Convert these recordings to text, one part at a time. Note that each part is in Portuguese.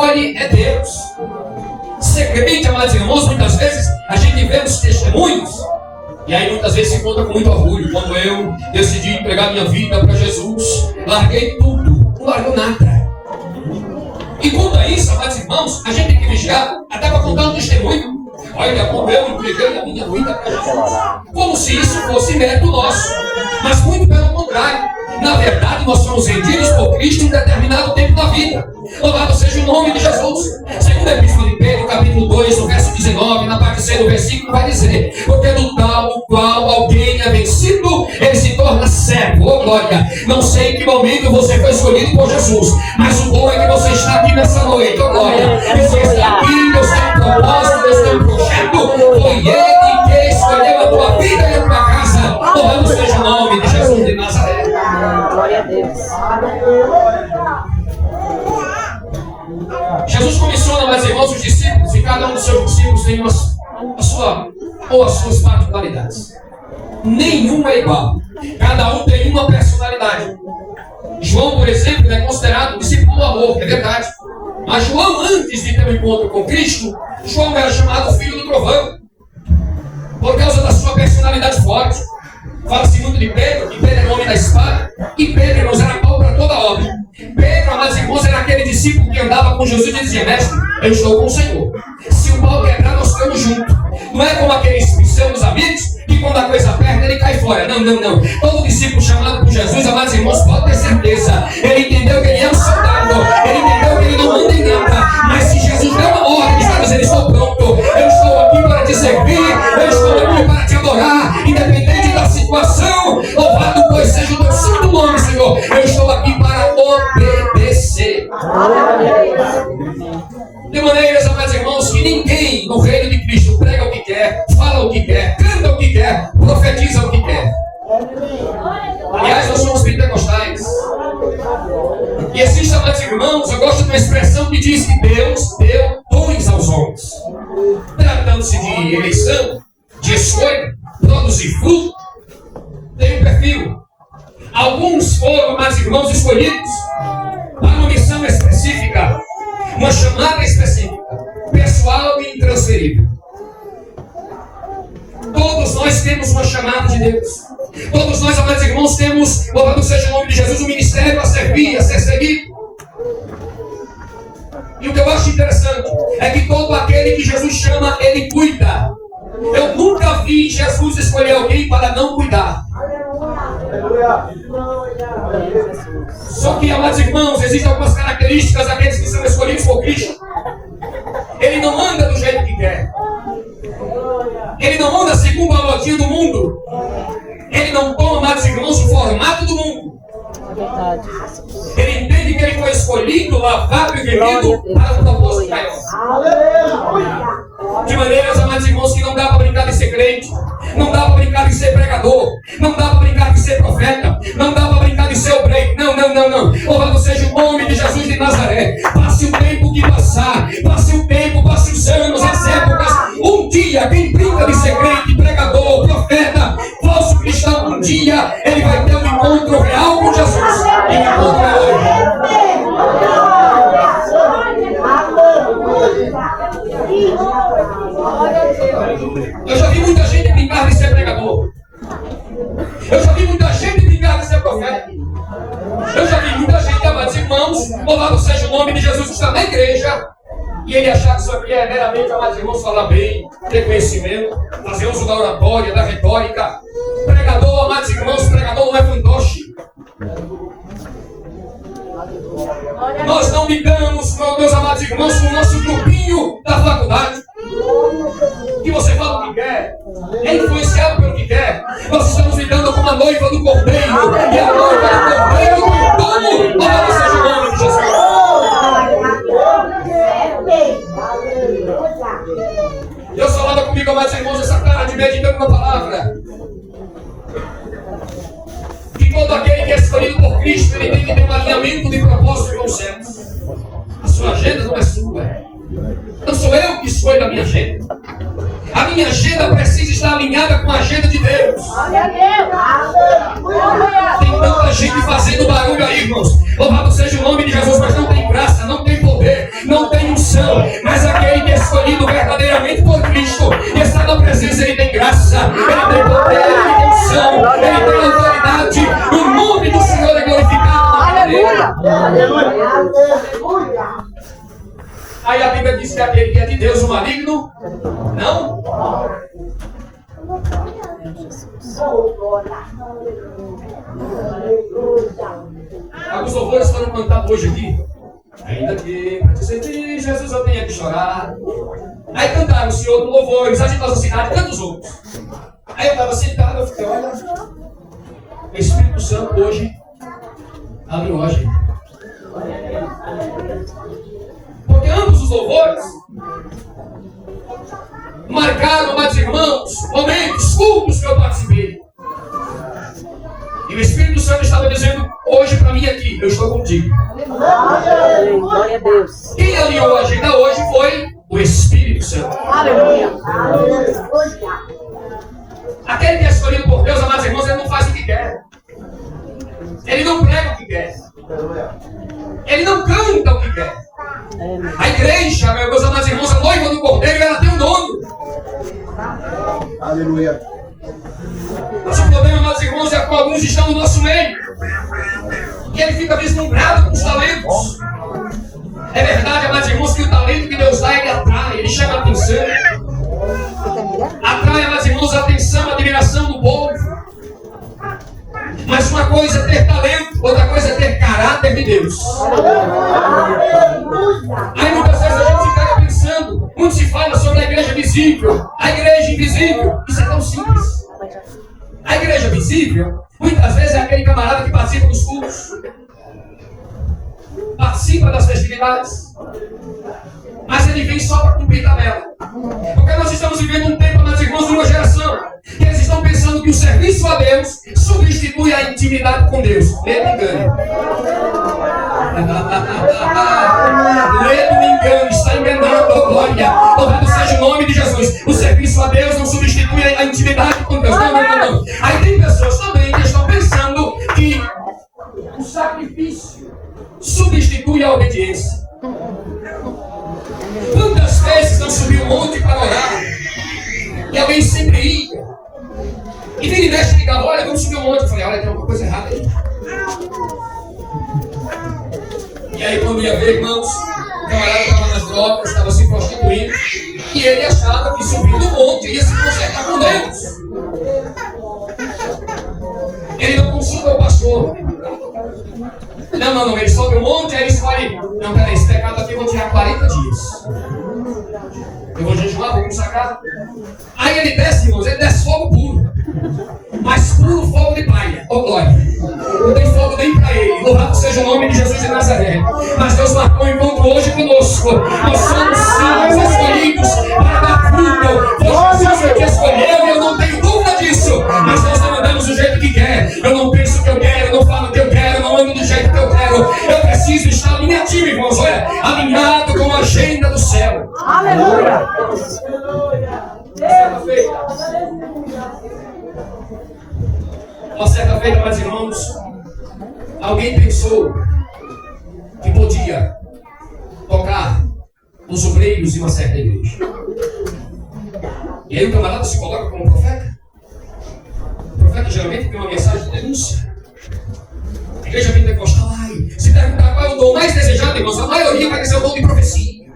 escolhe é Deus. Ser crente, amados irmãos, muitas vezes a gente vê os testemunhos e aí muitas vezes se encontra com muito orgulho. Quando eu decidi entregar minha vida para Jesus, larguei tudo, não largou nada. E quanto a isso, amados irmãos, a gente tem que vigiar até para contar um testemunho. Olha, como eu entreguei a minha vida para Jesus, como se isso fosse mérito nosso, mas muito pelo contrário. Na verdade, nós somos vendidos por Cristo em um determinado tempo da vida. Louvado seja o nome de Jesus. Segundo a Epístola de Pedro, capítulo 2, no verso 19, na parte C do versículo, vai dizer: porque do tal o qual alguém é vencido, ele se torna servo. Oh glória! Não sei em que momento você foi escolhido por Jesus, mas o bom é que você está aqui nessa noite. Oh glória! E você está aqui, Deus tem um propósito, Deus tem um projeto. Foi Ele que escolheu a tua vida e a tua casa. Louvado seja o nome de Jesus de Nazaré. Glória a Deus. Jesus comissiona, meus irmãos, os discípulos, e cada um dos seus discípulos tem as suas particularidades. Nenhum é igual. Cada um tem uma personalidade. João, por exemplo, é considerado um discípulo do amor, é verdade. Mas João, antes de ter um encontro com Cristo, João era chamado filho do trovão, por causa da sua personalidade forte. Fala-se muito de Pedro, que Pedro era o homem da espada, e Pedro, irmãos, era pau para toda obra. Pedro, amados irmãos, era aquele discípulo que andava com Jesus e dizia: mestre, eu estou com o Senhor. Se o pau quebrar, nós ficamos juntos. Não é como aqueles seus amigos, que quando a coisa aperta, ele cai fora. Não, não, não. Todo discípulo chamado por Jesus, amados irmãos, pode ter certeza. Ele entendeu que ele é um soldado. Ele entendeu que ele não manda em nada. Mas se Jesus deu uma ordem, ele está dizendo: estou pronto. Eu estou aqui para te servir. Eu estou aqui para te adorar. Independente da situação, louvado pois seja o teu santo nome, Senhor. Eu estou aqui para obedecer. De maneiras, amados irmãos, que ninguém no reino de Cristo prega o que quer, fala o que quer, canta o que quer, profetiza o que quer. Aliás, nós somos pentecostais. E existe, amados irmãos, eu gosto de uma expressão que diz que Deus deu dons aos homens. Tratando-se de eleição, de escolha, produzir fruto, tem um perfil. Alguns foram, amados irmãos, escolhidos para uma missão específica, uma chamada específica, pessoal e intransferível. Todos nós temos uma chamada de Deus. Todos nós, amados irmãos, temos, louvado seja o nome de Jesus, um ministério a servir, a ser seguido. E o que eu acho interessante é que todo aquele que Jesus chama, Ele cuida. Eu nunca vi Jesus escolher alguém para não cuidar. Só que, amados irmãos, existem algumas características daqueles que são escolhidos por Cristo. Ele não anda do jeito que quer. Ele não anda segundo a modinha do mundo. Ele não toma, amados irmãos, o formato do mundo. Ele entende que ele foi escolhido, lavado e remido para um propósito maior. De maneiras, amados irmãos, que não dá para brincar de ser crente, não dá para brincar de ser pregador, não dá para brincar de ser profeta, não dá para brincar de ser obreiro. Não, não, não, não. Louvado seja o nome de Jesus de Nazaré. Passe o tempo que passar, passe o tempo, passe os anos, as épocas. Um dia, quem brinca de ser crente, pregador, profeta, falso cristão, um dia ele vai ter um encontro real com Jesus. E o encontro é hoje. Eu já vi muita gente brincar de ser pregador. Eu já vi muita gente brincar de ser profeta. Eu já vi muita gente, amados irmãos, louvado seja o nome de Jesus, que está na igreja, e ele achar que isso aqui é meramente, amados irmãos, falar bem, ter conhecimento, fazer uso da oratória, da retórica. Pregador, amados irmãos, pregador não é fantoche. Nós não lidamos, meus amados irmãos, com o nosso grupinho da faculdade, que você fala o que quer, é influenciado pelo que quer. Nós estamos lidando com a noiva do Cordeiro, e a noiva do Cordeiro do dono, louvado seja o nome de Jesus. Deus falava comigo, amados irmãos, essa tarde, meditando na palavra, que todo aquele que é escolhido por Cristo, ele tem que ter um alinhamento de propósito com os céus. A sua agenda não é sua. Não sou eu que escolho a minha agenda. A minha agenda precisa estar alinhada com a agenda de Deus. Tem tanta gente fazendo barulho aí, irmãos. Louvado seja o nome de Jesus, mas não tem graça, não tem poder, não tem Aí a Bíblia diz que aquele que é de Deus, o maligno, não. Alguns louvores foram cantados hoje aqui. Ainda que para te sentir, Jesus, eu tenha que chorar. Aí cantaram o Senhor do louvor, Amizade de Nossa Cidade, tantos outros. Aí eu estava sentado, eu fiquei, olha, o Espírito Santo hoje abre hoje. Porque ambos os louvores marcaram, amados irmãos, momentos, cultos que eu participei. E o Espírito Santo estava dizendo hoje para mim aqui, eu estou contigo. Glória a Deus. Quem alinhou a agenda hoje foi o Espírito Santo. Aleluia. Aquele que é escolhido por Deus, amados irmãos, ele não faz o que quer. Ele não prega o que quer. Ele não canta o que quer. A igreja, meus amados irmãos, a noiva do Cordeiro, ela tem um dono. Aleluia. Nosso problema, amados irmãos, é que alguns estão no nosso meio. E ele fica vislumbrado com os talentos. É verdade, amados irmãos, que o talento que Deus dá, ele atrai, ele chama a atenção. Atrai, amados irmãos, a atenção, a admiração do povo. Mas uma coisa é ter talento, outra coisa é ter caráter de Deus. Aí muitas vezes a gente fica pensando, muito se fala sobre a igreja visível, a igreja invisível. Isso é tão simples. A igreja visível, muitas vezes é aquele camarada que participa dos cultos, participa das festividades, mas ele vem só para cumprir tabela. Porque nós estamos vivendo um tempo, meus irmãos, de uma geração que eles estão pensando que o serviço a Deus substitui a intimidade com Deus. Ledo me engano. Ledo me engano, está enganando, oh glória. Louvado seja o nome de Jesus. O serviço a Deus não substitui a intimidade com Deus. Não, não, não, não. Aí tem pessoas também que estão pensando que o sacrifício substitui a obediência. Quantas vezes não subiu um monte para orar? E alguém sempre ia. E vira e mexe e ligava, olha, vamos subir um monte. Eu falei, olha, tem alguma coisa errada aí. E aí quando ia ver, irmãos, o camarada estava nas drogas, estava se prostituindo. E ele achava que subindo um monte ia se consertar com Deus. Ele não consulta o pastor. Não, ele sobe um monte, aí ele escolhe. Não, peraí, esse pecado aqui eu vou tirar 40 dias. Eu vou jejuar, vou consagrar. Aí ele desce, irmãos, ele desce fogo puro. Mas puro fogo de palha. Ô glória. Não tem fogo nem para ele. Louvado seja o nome de Jesus de Nazaré. Mas Deus marcou um encontro hoje conosco. Nós somos salvos, escolhidos para dar fruto. Foi Jesus que escolheu e eu não tenho dúvida disso. Mas nós não andamos do jeito que quer. Eu não penso o que eu quero, eu não falo o que eu quero, eu não ando do jeito que eu quero. Eu preciso estar alinhativo, irmãos. Olha, alinhado com a agenda do céu. Aleluia. Uma certa feita, meus irmãos, alguém pensou que podia tocar os obreiros de uma certa igreja. E aí o camarada se coloca como profeta. O profeta geralmente tem uma mensagem de denúncia. A igreja pentecostal, se perguntar qual é o dom mais desejado, irmãos, a maioria vai dizer o dom de profecia.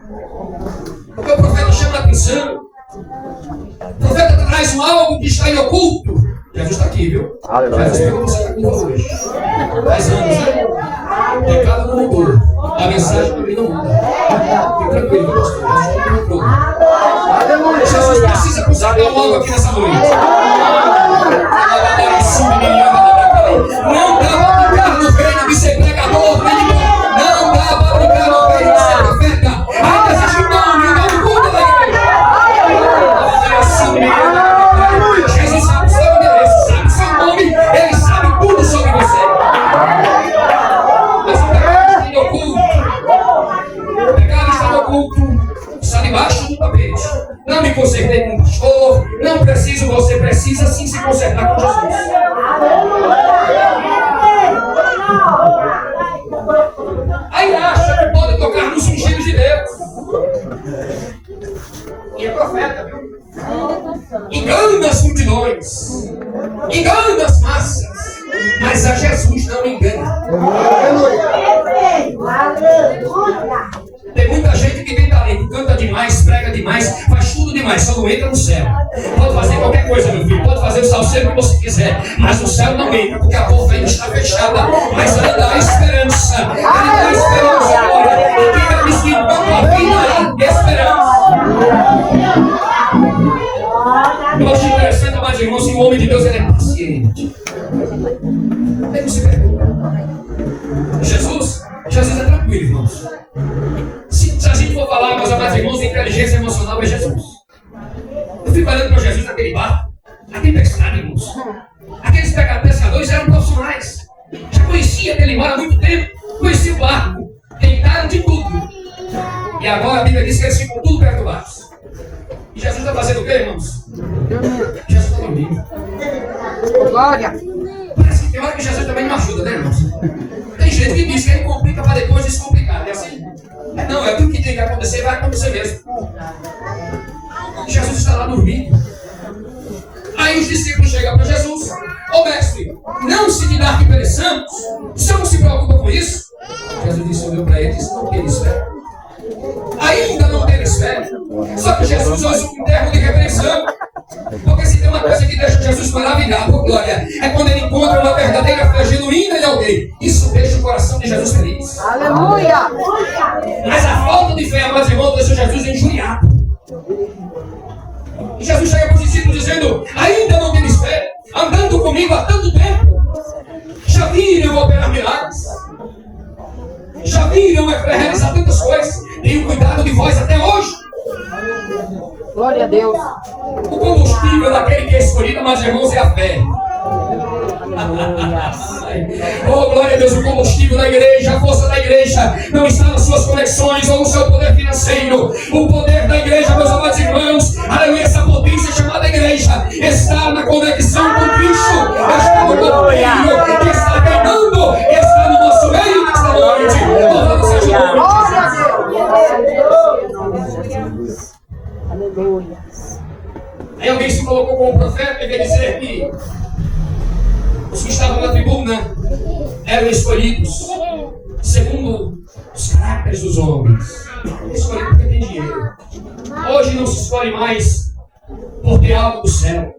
Porque o profeta chama a atenção. O profeta traz algo que está em oculto. Jesus está aqui, viu? Jesus pegou você está aqui hoje. 10 anos, né? O pecado não mudou. A mensagem também não muda. Fique tranquilo, pastor. Não mudou. Jesus precisa consertar algo aqui nessa noite. Não dá para brincar no reino de ser pregador, não dá para brincar no reino de ser profeta. Ainda existe um nome do mundo da igreja. Jesus sabe o seu endereço, sabe o seu nome, ele sabe tudo sobre você. Mas o pecado está no oculto. O pecado está no oculto, está debaixo do tapete. Não me consertei com o pastor, não preciso, você precisa sim se consertar com Jesus. Aí acha que pode tocar nos ungidos de Deus. E é profeta, viu? Engana as multidões, engana as massas, mas a Jesus não engana. Tem muita gente que tem talento, canta demais, prega demais, faz tudo demais, só não entra no céu. Pode fazer qualquer coisa, meu filho, pode fazer o salseiro que você quiser, mas no céu não entra, porque a porta ainda está fechada. Mas ela dá esperança, ela dá esperança agora. Fica dizendo para a tua vida, esperança. Eu acho interessante, amados irmãos, que o homem de Deus ele é paciente. Aí você pergunta, Jesus é tranquilo, irmãos. Se a gente for falar, meus amados irmãos, de inteligência emocional é Jesus. Eu fico olhando para Jesus naquele bar, a tempestade, irmãos. Aqueles pescadores eram profissionais. Já conhecia aquele mar há muito tempo, conhecia o barco, tentaram de tudo. E agora a Bíblia diz que eles ficam tudo perturbados. E Jesus está fazendo o quê, irmãos? Jesus está dormindo. Glória. Parece que tem hora que Jesus também não ajuda, né, irmãos? Tem gente que diz que ele complica para depois descomplicar. É assim? Não, é tudo que tem que acontecer, vai acontecer mesmo. Jesus está lá dormindo. Aí os discípulos chegam para Jesus. Ô mestre, não se te dá que pereçamos? O senhor não se preocupa com isso? Jesus disse, olhou para eles, não tens fé. Ainda não tens fé. Só que Jesus usa um termo de repreensão. Porque se tem uma coisa que deixa Jesus maravilhado, por glória, é quando ele encontra uma verdadeira fé genuína em alguém. Isso deixa o coração de Jesus feliz. Aleluia. Mas a falta de fé, amados irmãos, deixa Jesus injuriado. E Jesus chega para os discípulos dizendo, ainda não tens fé? Andando comigo há tanto tempo. Já viram operar milagres? Já viram realizar tantas coisas? Tenho cuidado de vós até hoje. Glória a Deus. O combustível daquele que é escolhido, mas irmãos, é a fé. Oh, glória a Deus, o combustível da igreja, a força da igreja não está nas suas conexões ou no seu poder financeiro. O poder da igreja, meus amados irmãos, aleluia, essa potência chamada igreja está na conexão com Cristo, está no Cordeiro que está reinando, está no nosso meio nesta noite. Louvado seja o nome de Jesus. Aleluia. Aí alguém se colocou como profeta e quer dizer que os que estavam na tribuna eram escolhidos segundo os caracteres dos homens. Escolhido porque tem dinheiro. Hoje não se escolhe mais por ter algo do céu.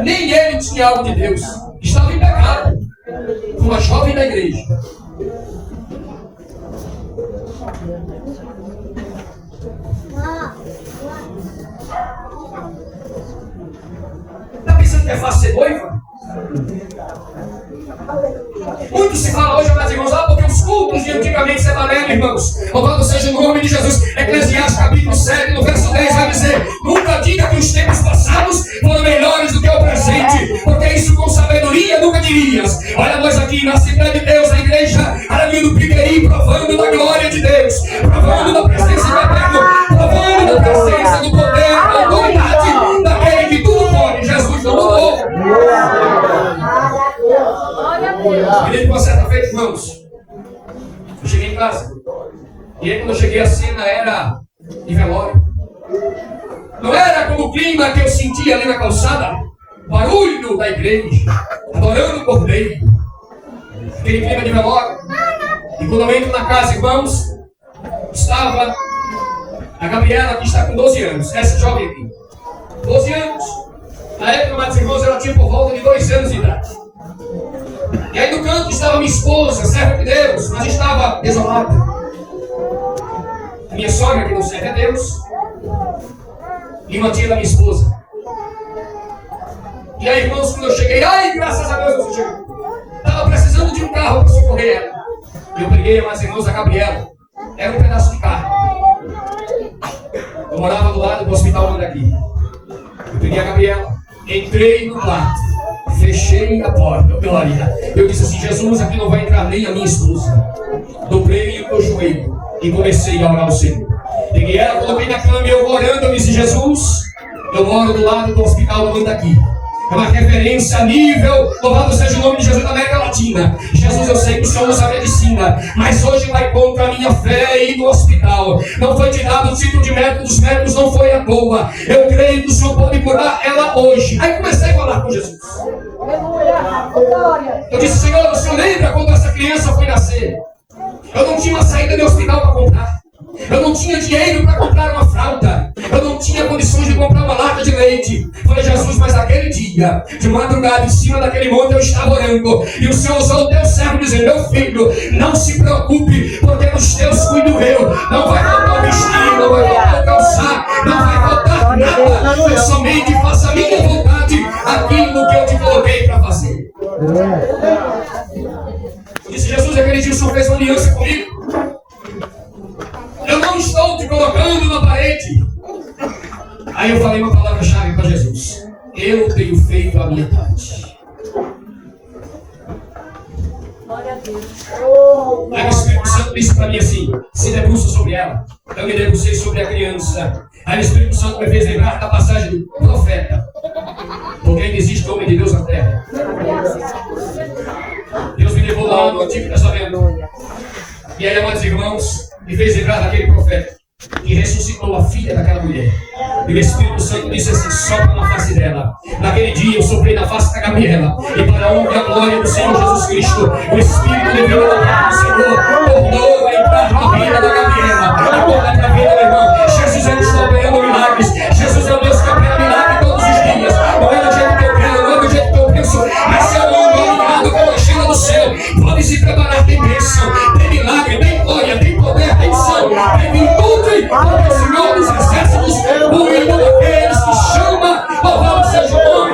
Nem ele tinha algo de Deus. Estava em pecado. Uma jovem da igreja. Está pensando que é fácil ser noiva? Muito se fala hoje, meus irmãos, porque os cultos de antigamente se valeram, irmãos. Louvado seja o nome de Jesus. Eclesiastes capítulo 7, no verso 10, vai dizer: nunca diga que os tempos passados foram melhores do que o presente, porque isso com sabedoria nunca dirias. Olha nós aqui na Assembleia de Deus, na igreja, aleluia, do Piqueri, provando da glória de Deus, provando da presença do Eterno, provando da presença do poder, da autoridade daquele que tudo pode. Jesus não mudou. Me lembro de uma certa feita, irmãos. Eu cheguei em casa. E aí, quando eu cheguei, a cena era de velório. Não era como o clima que eu sentia ali na calçada. Barulho da igreja, adorando o Cordeiro. Aquele clima de velório. E quando eu entro na casa, irmãos, estava a Gabriela, que está com 12 anos. Essa jovem aqui. 12 anos. Na época, meus irmãos, ela tinha por volta de 2 anos de idade. E aí no canto estava minha esposa, serva de Deus, mas estava desolada. A minha sogra, que não serve a Deus, e uma tia da minha esposa. E aí, irmãos, quando eu cheguei, ai, graças a Deus eu cheguei. Estava precisando de um carro para socorrer ela. E eu peguei, meus irmãos, a Gabriela. Era um pedaço de carro. Eu morava do lado do hospital onde aqui. Eu peguei a Gabriela, entrei no quarto. Fechei a porta, glória. Eu disse assim: Jesus, aqui não vai entrar nem a minha esposa. Dobrei o meu joelho e comecei a orar ao Senhor. Peguei ela, coloquei na cama e eu orando. Eu disse: Jesus, eu moro do lado do hospital do Mandaqui. É uma referência a nível, louvado seja o nome de Jesus, da América Latina. Jesus, eu sei que o Senhor usa a medicina, mas hoje vai contra a minha fé e no hospital. Não foi tirado o título de médico dos médicos, não foi à toa. Eu creio que o Senhor pode curar ela hoje. Aí comecei a falar com Jesus. Eu disse: Senhor, o Senhor lembra quando essa criança foi nascer? Eu não tinha uma saída de hospital para comprar. Eu não tinha dinheiro para comprar uma fralda. Eu não tinha condições de comprar uma lata de leite. Falei, Jesus, mas naquele dia, de madrugada, em cima daquele monte, eu estava orando. E o Senhor usou o teu servo dizendo, meu filho, não se preocupe, porque dos teus cuido eu. Não vai faltar o vestir, não vai faltar o calçar, não vai faltar nada. Eu somente faça a minha vontade, aquilo que eu te coloquei para fazer. Eu disse, Jesus, aquele dia o Senhor fez uma aliança comigo. Eu não estou te colocando na parede. Aí eu falei uma palavra-chave para Jesus. Eu tenho feito a minha parte. Aí o Espírito Santo disse para mim assim, se debruça sobre ela. Eu me debrucei sobre a criança. Aí o Espírito Santo me fez lembrar da passagem do profeta. Porque ainda existe homem de Deus na terra. Deus me levou lá no Antigo Testamento. E aí, amados irmãos, me fez lembrar daquele profeta que ressuscitou a filha daquela mulher. E o Espírito Santo disse assim, sopra na face dela. Naquele dia eu soprei na face da Gabriela. E para a honra e a glória do Senhor Jesus Cristo, o Espírito de vida do Senhor tornou a entrar na vida da Gabriela. E toda a vida, meu irmão, Jesus ele está operando milagres. Jesus é o Deus que opera milagre todos os dias. Não é do jeito que eu quero, não é do jeito que eu penso, mas é o mundo alinhado com a estrela do céu. Pode se preparar, tem bênção, tem milagre, tem glória, tem poder, tem som, tem virtude. Porque o Senhor dos exércitos, o irmão daqueles que chama, louvado seja o nome.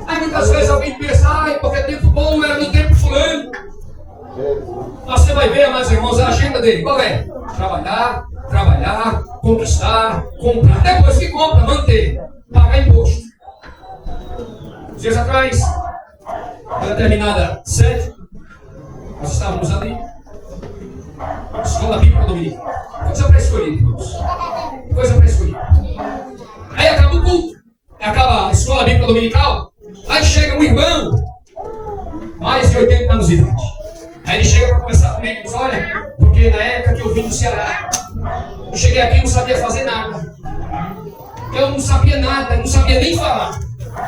Aí muitas vezes alguém pensa, ai, porque tempo bom era no tempo fulano. Você vai ver, meus irmãos, a agenda dele. Qual é? Trabalhar, conquistar, comprar. Depois que compra, manter, pagar imposto. Dias atrás, uma determinada sede, nós estávamos ali, escola bíblica dominical. Coisa para escolher, irmãos. Coisa para escolher. Aí acaba o culto, acaba a escola bíblica dominical, aí chega um irmão, mais de 80 anos de idade. Aí ele chega para conversar comigo e diz, olha, porque na época que eu vim do Ceará, eu cheguei aqui e não sabia fazer nada. Eu não sabia nada, não sabia nem falar.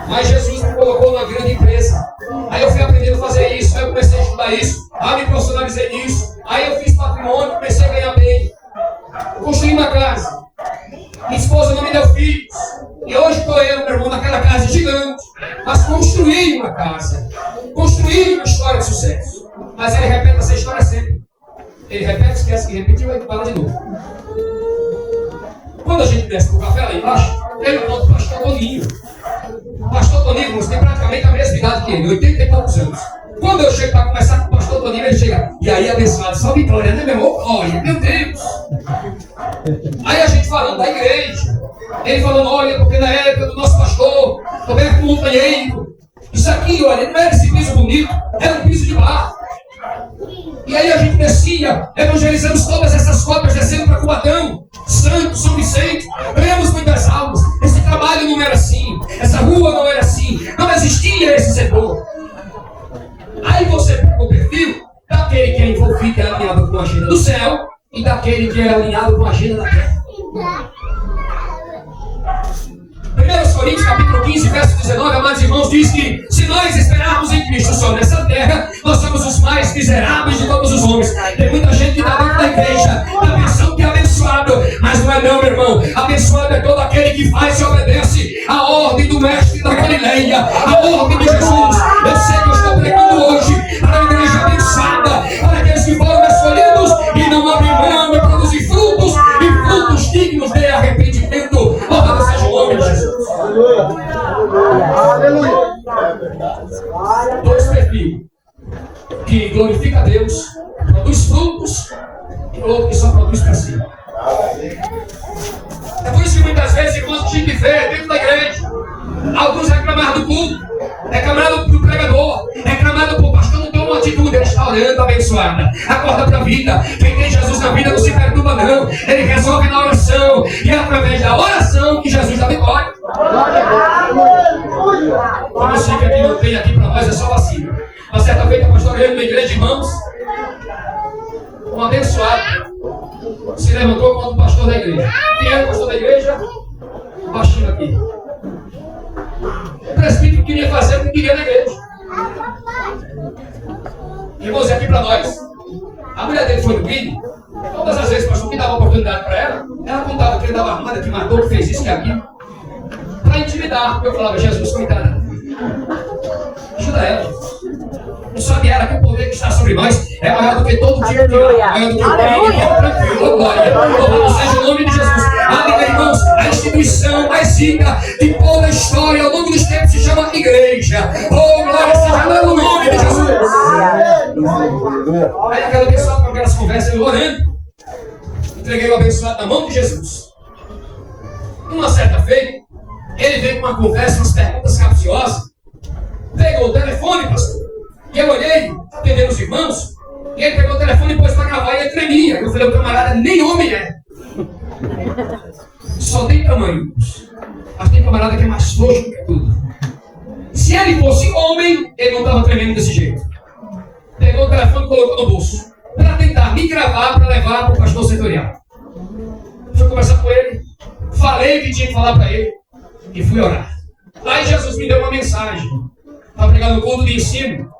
Mas Jesus me colocou numa grande empresa. Aí eu fui aprendendo a fazer isso, aí eu comecei a estudar isso, aí me profissionalizei nisso, aí eu fiz patrimônio, comecei a ganhar bem. Eu construí uma casa. Minha esposa não me deu filhos. E hoje estou eu, meu irmão, naquela casa gigante. Mas construí uma casa. Construí uma história de sucesso. Mas ele repete essa história sempre. Ele repete, esquece que repetiu e fala de novo. Quando a gente desce pro café lá embaixo, ele conta o pastor Toninho. O pastor Toninho tem praticamente a mesma idade que ele, 80 e poucos anos. Quando eu chego para conversar com o pastor Toninho, ele chega, e aí abençoado, só vitória, né meu irmão? Olha, meu Deus! Aí a gente falando da igreja, ele falando, olha, porque na época do nosso pastor, Roberto Montanheiro, isso aqui, olha, não era esse piso bonito, era um piso de barro. E aí a gente descia, evangelizamos todas essas cópias, descendo para Cubatão, Santos, São Vicente, ganhamos muitas almas. Esse trabalho não era assim, essa rua não era assim, não existia esse setor. Aí você pega o perfil daquele que é envolvido e é alinhado com a agenda do céu e daquele que é alinhado com a agenda da terra. 1 Coríntios capítulo 15, verso 19, amados irmãos, diz que se nós esperarmos em Cristo só nessa terra, nós somos os mais miseráveis de todos os homens. Tem muita gente que está dentro da igreja, está pensando que é abençoado, mas não é não, meu irmão. Abençoado é todo aquele que faz e obedece a ordem do mestre da Galileia, a ordem de Jesus. Eu sei que eu estou pregando hoje para a igreja abençoada, para aqueles que foram escolhidos e não abrem mão de produzir frutos, e frutos dignos de arrependimento. Louvado seja o nome de Jesus. Aleluia. Dois perfis que glorifica a Deus, produz frutos, e outro que só produz para si. É por isso que muitas vezes, irmãos, a gente vê dentro da igreja alguns reclamar do culto, reclamar do pregador, reclamar do pastor, não tem uma atitude, ele está orando, abençoada, acorda para a vida. Quem tem Jesus na vida não se perturba não, ele resolve na oração, e é através da oração que Jesus dá vitória. Como eu sei que aqui não tem, aqui para nós é só vacina. Uma certa feita, a pastora veio numa igreja de irmãos, um abençoado se levantou contra o pastor da igreja. Quem era o pastor da igreja? baixinho aqui. O presbítero queria fazer o que queria na igreja. Irmãos, é aqui para nós. A mulher dele foi no vídeo. Todas as vezes que o pastor me dava oportunidade para ela contava que ele dava armada, que matou, que fez isso, que aquilo. Para intimidar. Eu falava, Jesus, coitada. Ajuda ela. Não sabe ela que o poder que está sobre nós é maior do que todo tipo de mal, maior do que o poder que é tranquilo, glória. Louvado seja o nome de Jesus. Amém, irmãos. A instituição mais rica de toda a história ao longo dos tempos se chama igreja. Oh, glória seja o nome de Jesus. Aí aquela pessoa com aquelas conversas, eu orando, entreguei o abençoado na mão de Jesus. Uma certa feita, ele veio com uma conversa, umas perguntas capciosas. Pegou o telefone, pastor. E eu olhei, atendendo os irmãos, e ele pegou o telefone e pôs para gravar e ele tremia. Eu falei, o camarada nem homem é. Só tem tamanho. Mas tem camarada que é mais frouxo do que tudo. Se ele fosse homem, ele não estava tremendo desse jeito. Pegou o telefone e colocou no bolso. Para tentar me gravar, para levar para o pastor setorial. Fui conversar com ele, falei o que tinha que falar para ele e fui orar. Aí Jesus me deu uma mensagem para pregar no culto de ensino.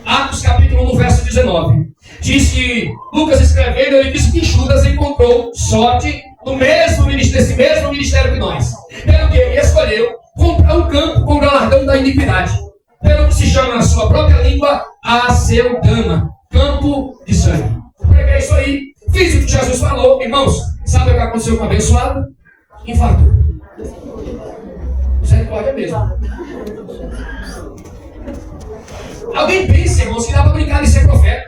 Atos capítulo 1, verso 19. Diz que Lucas escrevendo, ele disse que Judas encontrou sorte nesse mesmo ministério que nós. Pelo que ele escolheu comprar um campo com o galardão da iniquidade. Pelo que se chama na sua própria língua, Aceldama, campo de sangue. Preguei isso aí, fiz o que Jesus falou. Irmãos, sabe o que aconteceu com o abençoado? Infartou. Misericórdia mesmo. Alguém pensa, irmãos, que dá para brincar de ser profeta.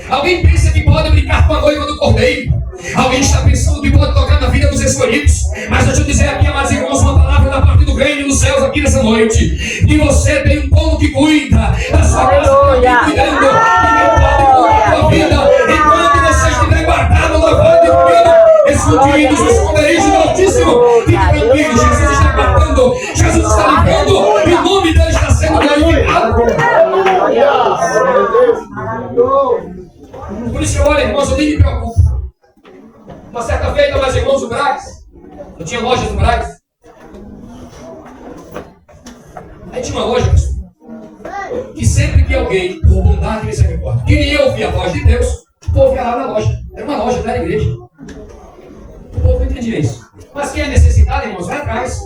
Alguém pensa que pode brincar com a noiva do cordeiro. Alguém está pensando que pode tocar na vida dos escolhidos. Mas deixa eu dizer aqui, amados irmãos, uma palavra da parte do reino dos céus aqui nessa noite. Que você tem um povo que cuida da sua casa, que cuidando. Ninguém pode cuidar da sua vida enquanto você estiver guardado, louvado e comido, escondidos no esconderijo do Altíssimo. Fique tranquilo, Jesus está guardando, Jesus está livrando, e o nome dele está sendo glorificado. Por isso que olha, irmãos, eu nem me preocupo. Uma certa feita, meus irmãos do Braz, eu tinha loja do Braz. Aí tinha uma loja, pessoal, que sempre que alguém, por bondade e misericórdia, queria ouvir a voz de Deus, o povo ia lá na loja. Era uma loja, não era igreja. O povo não entendia isso. Mas quem é necessitado, irmãos, vai atrás.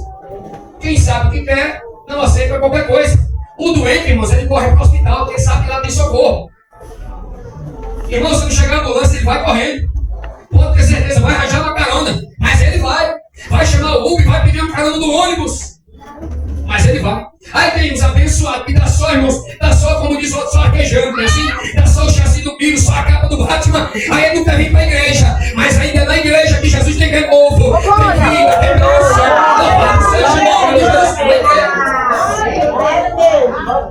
Quem sabe o que quer, não aceita qualquer coisa. O doente, irmãos, ele corre para o hospital, porque sabe que lá tem socorro. Irmão, se não chegar a ambulância, ele vai correndo. Pode ter certeza, vai arranjar uma carona. Mas ele vai. Vai chamar o Uber, vai pedir uma carona do ônibus. Mas ele vai. Aí tem os abençoados que dá só, irmãos, dá só, como diz o outro, só arquejando, assim, dá só o chassi do Piro, só a capa do Batman. Aí ele nunca vem para a igreja. Mas ainda é na igreja que Jesus tem renovo, tem vida, tem bênção. Louvado seja o nome de Jesus.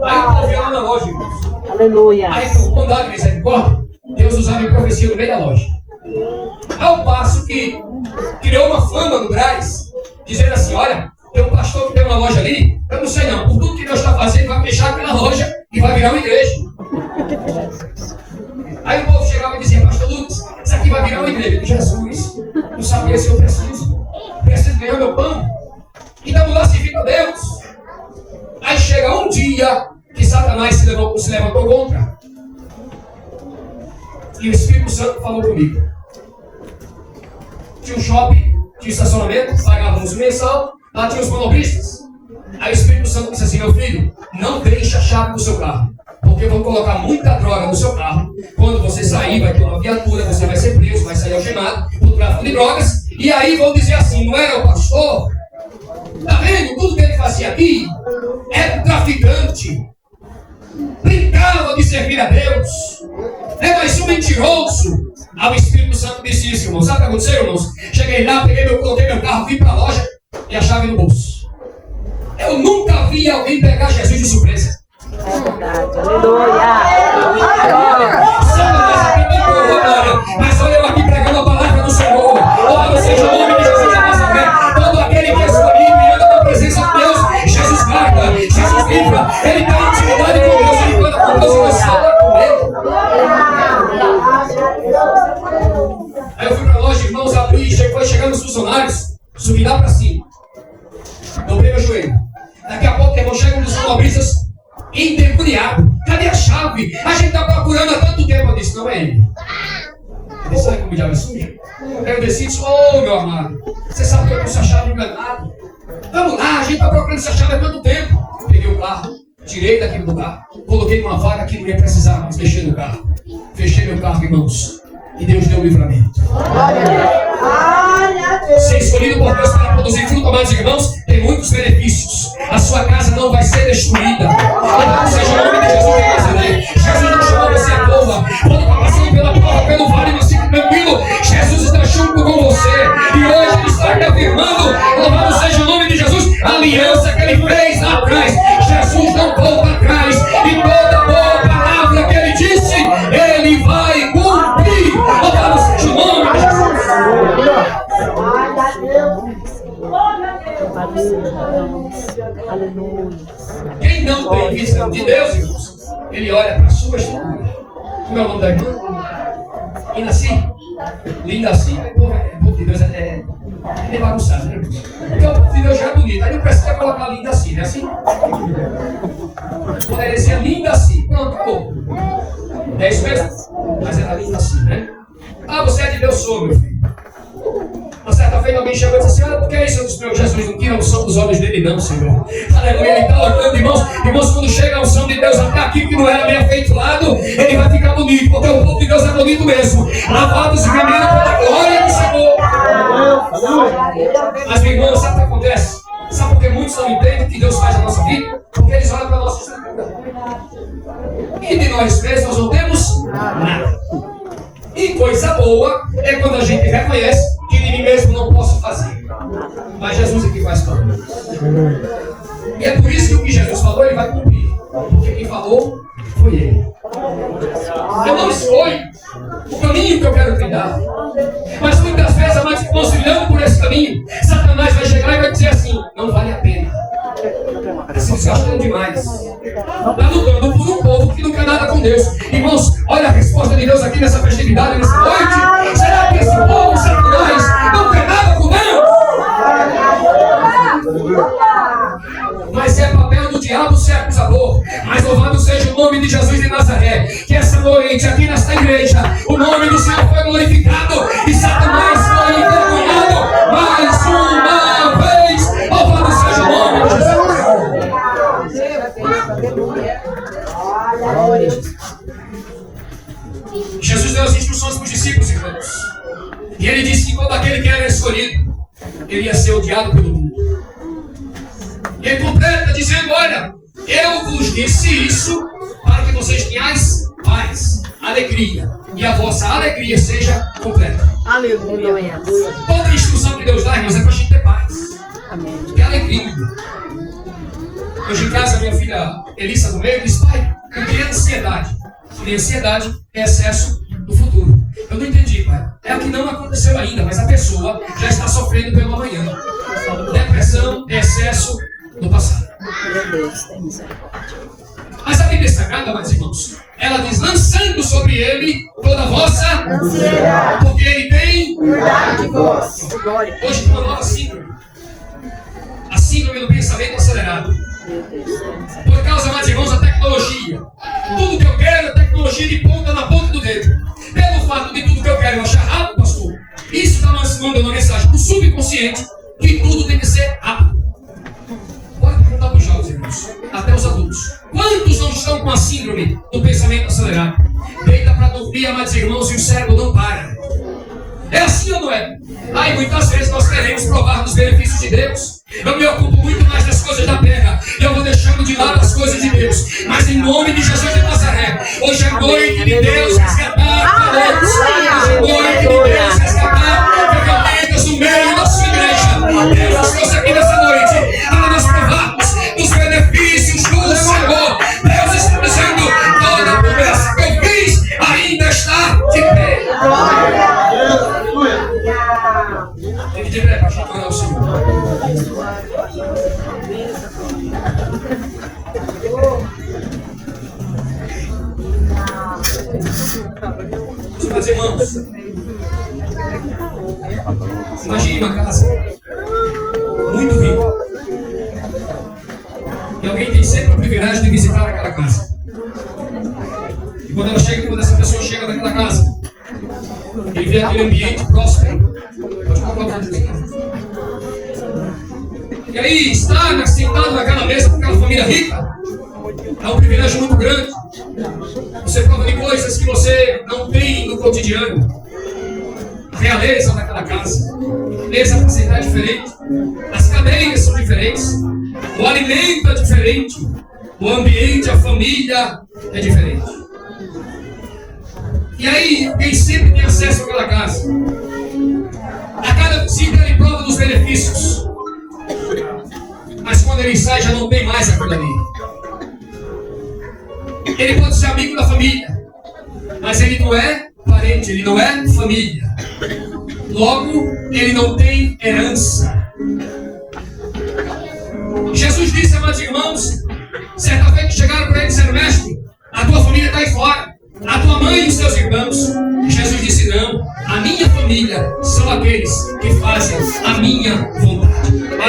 Aí o povo ia lá na loja, irmãos. Aleluia. Aí, por bondade e misericórdia, Deus usava a profecia no meio da loja. Ao passo que criou uma fama no Braz, dizendo assim, olha, tem um pastor que tem uma loja ali, eu não sei não, por tudo que Deus está fazendo, vai fechar aquela loja e vai virar uma igreja. Aí o povo chegava e dizia, pastor Lucas, isso aqui vai virar uma igreja. Jesus, não sabia se eu preciso ganhar meu pão. Então lá se fica Deus. Aí chega um dia que Satanás se levantou contra. E o Espírito Santo falou comigo. Tinha um shopping, tinha um estacionamento, pagávamos mensal, lá tinha os manobristas. Aí o Espírito Santo disse assim, meu filho, não deixe a chave do seu carro, porque vão colocar muita droga no seu carro. Quando você sair, vai ter uma viatura, você vai ser preso, vai sair algemado por tráfico de drogas. E aí vão dizer assim, não era o pastor? Tá vendo? Tudo que ele fazia aqui era um traficante. Brincava de servir a Deus. É mais um mentiroso. Aí o Espírito Santo disse isso, irmão. Sabe o que aconteceu, irmãos? Cheguei lá, coloquei meu carro, vim para a loja e a chave no bolso. Eu nunca vi alguém pegar Jesus de surpresa. É verdade. Aleluia. Mas olha eu aqui pregando a palavra do Senhor. Louvado seja o nome de Jesus a nossa fé. Todo aquele que é escolhido e anda na presença de Deus, Jesus guarda, Jesus livra. Ele tem intimidade com Deus, ele anda com Deus e nós fala com ele. Aí eu fui para a loja, irmãos, abri, foi chegando os funcionários, subi lá para cima. irmão, chegam os sonobristas endemoniados. Cadê a chave? A gente está procurando há tanto tempo. Eu disse, não é ele. Ele disse, sabe como o diabo é sujo? Aí eu disse, meu amado, você sabe que eu trouxe a chave enganado. Vamos lá, a gente está procurando essa chave há tanto tempo. Peguei o carro, tirei daquele lugar, coloquei numa vaga que não ia precisar mais mexer no carro. Fechei meu carro, irmãos, e Deus deu o livramento. Ser escolhido por Deus para produzir fruto, amados irmãos, tem muitos benefícios. A sua casa não vai ser destruída. Louvado seja o nome de Jesus de Nazaré. Jesus não chamou você à toa. Quando está passando pela prova, pelo vale, mas fique tranquilo. Jesus está junto com você. E hoje Ele está reafirmando, louvado seja o nome de Jesus, a aliança que Ele fez lá atrás. Jesus não volta atrás. E toda boa palavra que Ele disse, Ele vai cumprir. Louvado seja o nome de Jesus. Quem não tem visão de Deus, irmãos, ele olha para a sua estrutura. Como é o nome da irmã? Inaci? Lindaci. O povo de Deus é bagunçado, né, irmãos? Porque o povo de Deus já é bonito. Aí não precisa colocar Lindaci, não é assim? Poderia ser Lindaci. Pronto, acabou. É isso mesmo? Mas era Lindaci, né? Ah, você é de Deus, sou, meu filho. Uma certa feita alguém chegou e disse assim, por que isso? Eu disse, meu Jesus, não tira a unção dos olhos dele não, Senhor. Aleluia, ele está orando, irmãos. Irmãos, quando chega a unção de Deus até aqui, que não era bem afeituado, ele vai ficar bonito, porque o povo de Deus é bonito mesmo. Lavados e remendo pela glória do Senhor. Mas, meu irmão, sabe o que acontece? Sabe por que muitos não entendem o que Deus faz na nossa vida? Porque eles olham para a nossa estrutura. E de nós mesmos nós não temos nada. E coisa boa é quando a gente reconhece que de mim mesmo não posso fazer. Mas Jesus é que faz para mim. E é por isso que o que Jesus falou, Ele vai cumprir. Porque quem falou foi Ele. Eu não escolho o caminho que eu quero trilhar. Mas muitas vezes, amados irmãos, trilhando por esse caminho, Satanás vai chegar e vai dizer assim, não vale a pena. Se desgastando demais. Está lutando por um povo que não quer nada com Deus. Irmãos, olha a resposta de Deus aqui nessa festividade, nessa noite. Será que esse povo, Satanás, não quer nada com Deus? Mas é papel do diabo ser acusador. Mas louvado seja o nome de Jesus de Nazaré. Que essa noite, aqui nesta igreja, o nome do Senhor foi glorificado e Satanás foi envergonhado mais uma vez. Louvado seja o nome de Jesus. Jesus deu as instruções para os discípulos, irmãos. E Ele disse que todo aquele que era escolhido, ele ia ser odiado pelo mundo. E Ele completa dizendo, olha, eu vos disse isso para que vocês tenhais paz, alegria, e a vossa alegria seja completa. Aleluia. Toda instrução que Deus dá, irmãos, é para a gente ter paz. Amém. Ter alegria. Hoje em casa, minha filha Elissa do meio disse, pai, eu tenho ansiedade. E ansiedade é excesso do futuro. Eu não entendi, pai. É o que não aconteceu ainda, mas a pessoa já está sofrendo pelo amanhã. Depressão é excesso do passado. Meu Deus, tem misericórdia. Mas a Bíblia Sagrada, meus irmãos, ela diz, lançando sobre ele toda a vossa ansiedade, porque ele tem cuidado de vós. Hoje tem uma nova síndrome. A síndrome do pensamento acelerado. Por causa, meus irmãos, da tecnologia. Tudo que eu quero é tecnologia de ponta na ponta do dedo. Pelo fato de tudo que eu quero eu achar rápido, pastor, isso está mandando uma mensagem para o subconsciente que tudo tem que ser rápido. Pode perguntar para os jovens, irmãos, até os adultos. Quantos não estão com a síndrome do pensamento acelerado? Deita para dormir, amados irmãos, e o cérebro não para. É assim ou não é? Aí muitas vezes nós queremos provar dos benefícios de Deus. Eu me ocupo muito mais das coisas da terra. E eu vou deixando de lado as coisas de Deus. Mas em nome de Jesus de Nazaré, hoje é noite de Deus resgatar. Hoje é noite de Deus resgatar ferramentas no meio da sua igreja. Deus nos trouxe aqui nessa noite para nós provarmos dos benefícios do Senhor. Deus está dizendo, toda a promessa que eu fiz ainda está de pé. Ele de pé para chamar ao Senhor. Meus irmãos, imagine uma casa muito rica. E alguém tem sempre o privilégio de visitar aquela casa. E quando essa pessoa chega naquela casa, ele vê aquele ambiente próspero. Pode colocar o vídeo. E aí, estar sentado naquela mesa com aquela família rica é um privilégio muito grande. Você prova de coisas que você não tem no cotidiano. A realeza daquela casa. A mesa para sentar é diferente. As cadeiras são diferentes. O alimento é diferente. O ambiente, a família é diferente. E aí, quem sempre tem acesso àquela casa? A cada visita ele prova dos benefícios. Mas quando ele sai, já não tem mais aquilo ali. Ele pode ser amigo da família, mas ele não é parente, ele não é família. Logo, ele não tem herança. Jesus disse, amados irmãos, certa vez que chegaram para ele e disseram, mestre, a tua família está aí fora, a tua mãe e os teus irmãos. Jesus disse, não, a minha família são aqueles que fazem a minha vontade.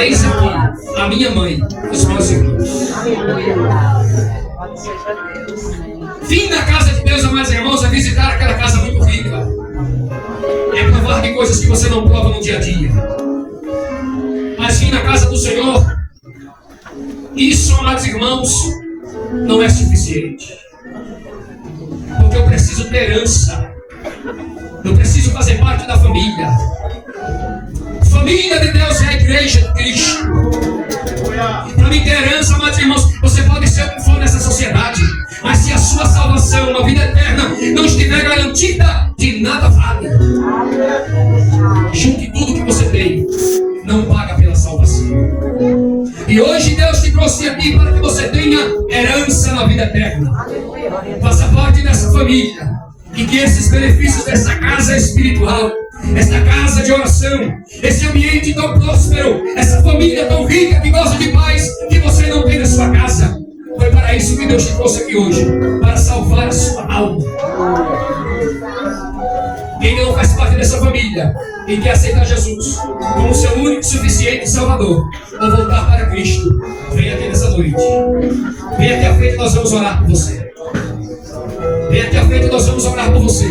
Eis aqui a minha mãe, os meus irmãos. Vim na casa de Deus, amados irmãos, a visitar aquela casa muito rica. É provar de coisas que você não prova no dia a dia. Mas vim na casa do Senhor. Isso, amados irmãos, não é suficiente. Porque eu preciso ter herança. Eu preciso fazer parte da família. Família de Deus é a igreja de Cristo. Para mim ter herança, amados irmãos, você pode ser o que for nessa sociedade, mas se a sua salvação, uma vida eterna, não estiver garantida, de nada vale. Junte tudo que você tem, não paga pela salvação. E hoje Deus te trouxe aqui para que você tenha herança na vida eterna. Faça parte dessa família e que esses benefícios dessa casa espiritual, essa casa de oração, esse ambiente tão próspero, essa família tão rica que gosta de paz, que você não tem na sua casa, foi para isso que Deus te trouxe aqui hoje, para salvar a sua alma. Quem não faz parte dessa família e quer aceitar Jesus como seu único e suficiente Salvador, ou voltar para Cristo, venha aqui nessa noite. Venha aqui à frente, nós vamos orar por você. Venha aqui à frente, nós vamos orar por você.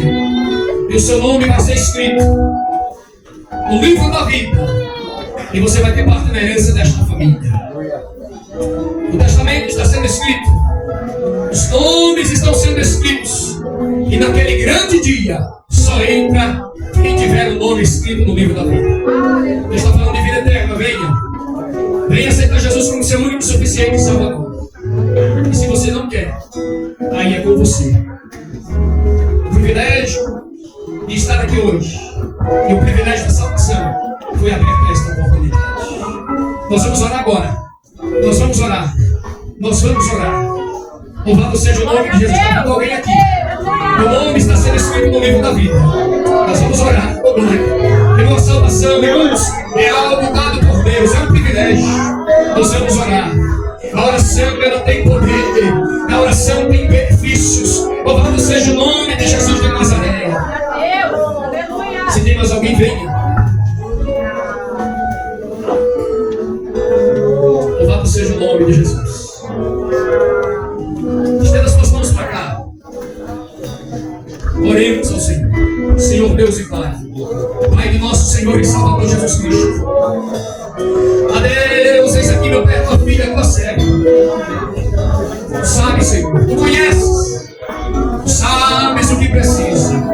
E o seu nome vai ser escrito no livro da vida. E você vai ter parte na herança desta família. O testamento está sendo escrito. Os nomes estão sendo escritos. E naquele grande dia, só entra quem tiver o nome escrito no livro da vida. Deus está falando de vida eterna. Venha. Venha aceitar Jesus como seu único e suficiente Salvador. E se você não quer, aí é com você. O privilégio de estar aqui hoje e o privilégio da salvação foi aberto a esta oportunidade. Nós vamos orar agora. Nós vamos orar. Nós vamos orar. Louvado seja o nome de Jesus. Está vindo alguém aqui. O nome está sendo escrito no livro da vida. Nós vamos orar. Irmão, a salvação, irmãos, é algo dado por Deus. É um privilégio. Nós vamos orar. A oração ela tem poder. A oração tem benefícios. Louvado seja o nome de Jesus de Nazaré. Se tem mais alguém, venha. Louvado seja o nome de Jesus. Estenda as suas mãos para cá. Oremos ao Senhor. Senhor Deus e Pai. Pai de nosso Senhor e Salvador Jesus Cristo. A Deus, eis aqui meu pai, tua filha, tua serva. Sabe, Senhor, tu conheces. Sabes o que precisa.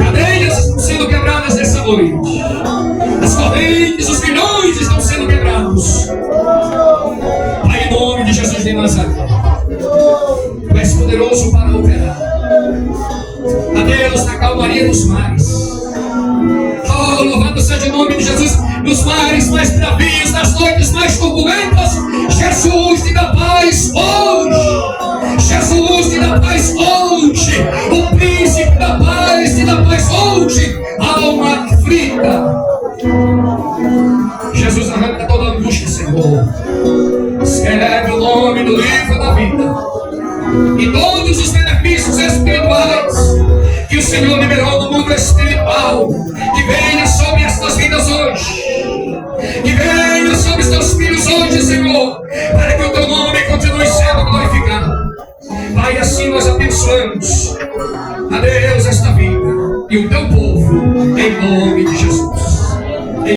Cadeias estão sendo quebradas nessa noite. As correntes, os grilhões estão sendo quebrados. Pai, em nome de Jesus de Nazaré, tu és poderoso para operar. A Deus na calmaria dos mares. Oh, louvado seja o nome de Jesus. Nos mares mais bravios, nas noites mais turbulentas, Jesus te dá paz hoje. Jesus te dá paz hoje. O príncipe da paz te dá paz hoje. Alma aflita, Jesus arranca toda a angústia, Senhor. Escreve o nome do livro da vida e todos os benefícios espirituais que o Senhor liberou no mundo espiritual, que venha sobre estas vidas hoje, que venha sobre os teus filhos. nós abençoamos, a Deus, esta vida e o teu povo, em nome de Jesus.